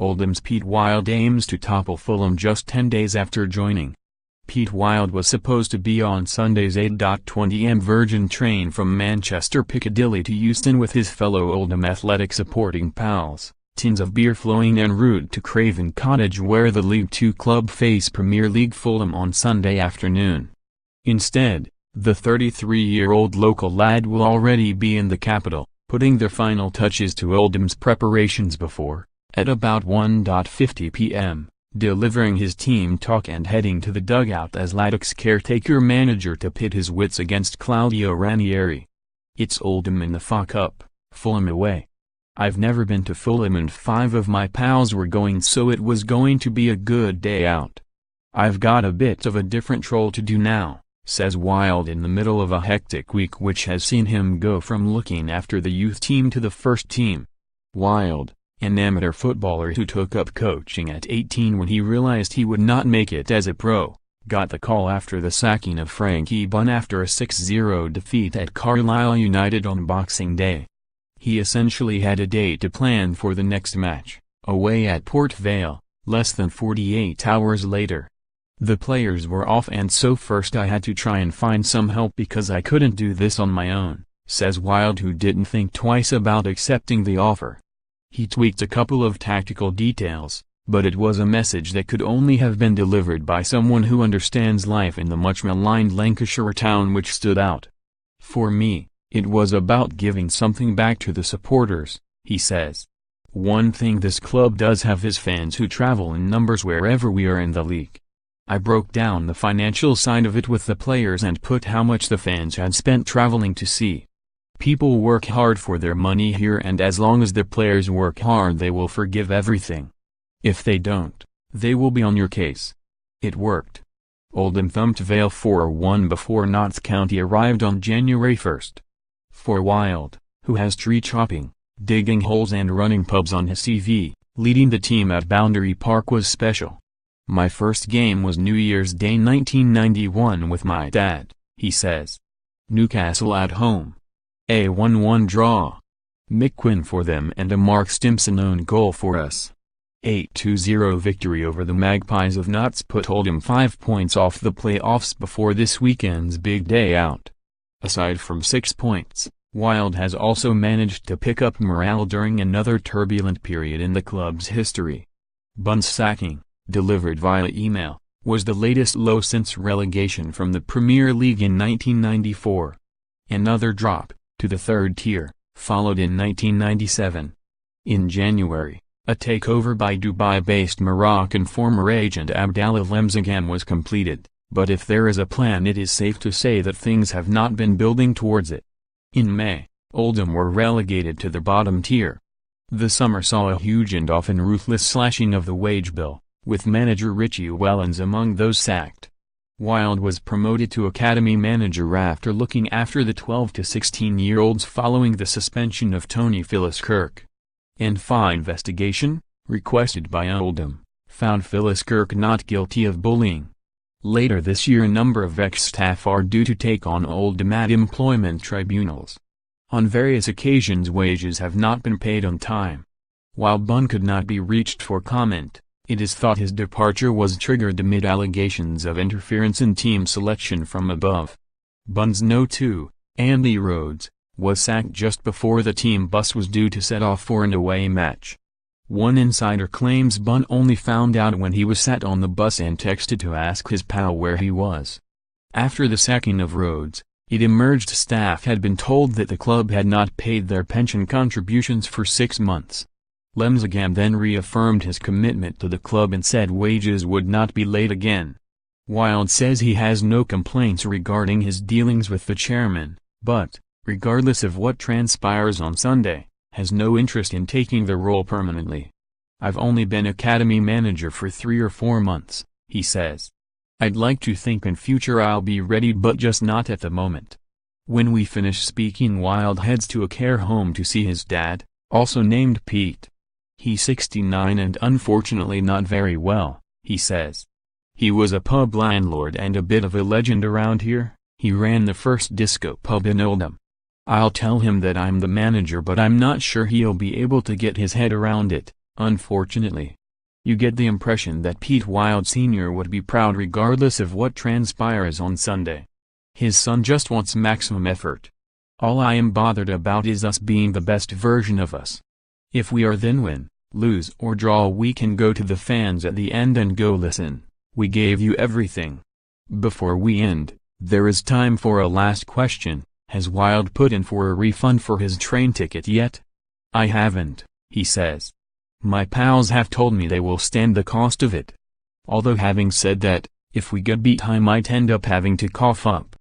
Oldham's Pete Wild aims to topple Fulham just 10 days after joining. Pete Wild was supposed to be on Sunday's 8:20 am Virgin train from Manchester Piccadilly to Euston with his fellow Oldham Athletic supporting pals, tins of beer flowing en route to Craven Cottage where the League Two club face Premier League Fulham on Sunday afternoon. Instead, the 33-year-old local lad will already be in the capital, putting the final touches to Oldham's preparations before, at about 1:50 p.m., delivering his team talk and heading to the dugout as Latics caretaker manager to pit his wits against Claudio Ranieri. It's Oldham in the FA Cup, Fulham away. I've never been to Fulham and 5 of my pals were going, so it was going to be a good day out. I've got a bit of a different role to do now, says Wild in the middle of a hectic week which has seen him go from looking after the youth team to the first team. Wild, an amateur footballer who took up coaching at 18 when he realized he would not make it as a pro, got the call after the sacking of Frankie Bunn after a 6-0 defeat at Carlisle United on Boxing Day. He essentially had a day to plan for the next match, away at Port Vale, less than 48 hours later. The players were off and so first I had to try and find some help because I couldn't do this on my own, says Wild, who didn't think twice about accepting the offer. He tweaked a couple of tactical details, but it was a message that could only have been delivered by someone who understands life in the much maligned Lancashire town which stood out. For me, it was about giving something back to the supporters, he says. One thing this club does have is fans who travel in numbers wherever we are in the league. I broke down the financial side of it with the players and put how much the fans had spent traveling to see. People work hard for their money here, and as long as the players work hard they will forgive everything. If they don't, they will be on your case. It worked. Oldham thumped Vale 4-1 before Notts County arrived on January 1st. For Wild, who has tree chopping, digging holes and running pubs on his CV, leading the team at Boundary Park was special. My first game was New Year's Day 1991 with my dad, he says. Newcastle at home. A 1-1 draw. Mick Quinn for them and a Mark Stimson own goal for us. 8-0 victory over the Magpies of Notts put Oldham 5 points off the playoffs before this weekend's big day out. Aside from 6 points, Wild has also managed to pick up morale during another turbulent period in the club's history. Bunn's sacking, delivered via email, was the latest low since relegation from the Premier League in 1994. Another drop, to the third tier, followed in 1997. In January, a takeover by Dubai-based Moroccan former agent Abdallah Lemzagam was completed, but if there is a plan it is safe to say that things have not been building towards it. In May, Oldham were relegated to the bottom tier. The summer saw a huge and often ruthless slashing of the wage bill, with manager Richie Wellens among those sacked. Wild was promoted to academy manager after looking after the 12 to 16-year-olds following the suspension of Tony Phillips-Kirk. An FA investigation, requested by Oldham, found Phillips-Kirk not guilty of bullying. Later this year a number of ex-staff are due to take on Oldham at employment tribunals. On various occasions wages have not been paid on time. While Bunn could not be reached for comment, it is thought his departure was triggered amid allegations of interference in team selection from above. Bunn's No. 2, Andy Rhodes, was sacked just before the team bus was due to set off for an away match. One insider claims Bunn only found out when he was sat on the bus and texted to ask his pal where he was. After the sacking of Rhodes, it emerged staff had been told that the club had not paid their pension contributions for 6 months. Lemzagam then reaffirmed his commitment to the club and said wages would not be late again. Wild says he has no complaints regarding his dealings with the chairman, but, regardless of what transpires on Sunday, has no interest in taking the role permanently. I've only been academy manager for 3 or 4 months, he says. I'd like to think in future I'll be ready but just not at the moment. When we finish speaking Wild heads to a care home to see his dad, also named Pete. He's 69 and unfortunately not very well, he says. He was a pub landlord and a bit of a legend around here. He ran the first disco pub in Oldham. I'll tell him that I'm the manager but I'm not sure he'll be able to get his head around it, Unfortunately, you get the impression that Pete Wild Sr. would be proud regardless of what transpires on Sunday. His son just wants maximum effort. All I am bothered about is us being the best version of us. If we are, then win, lose or draw, we can go to the fans at the end and go, listen, we gave you everything. Before we end, there is time for a last question. Has Wild put in for a refund for his train ticket yet? I haven't, he says. My pals have told me they will stand the cost of it. Although having said that, if we get beat I might end up having to cough up.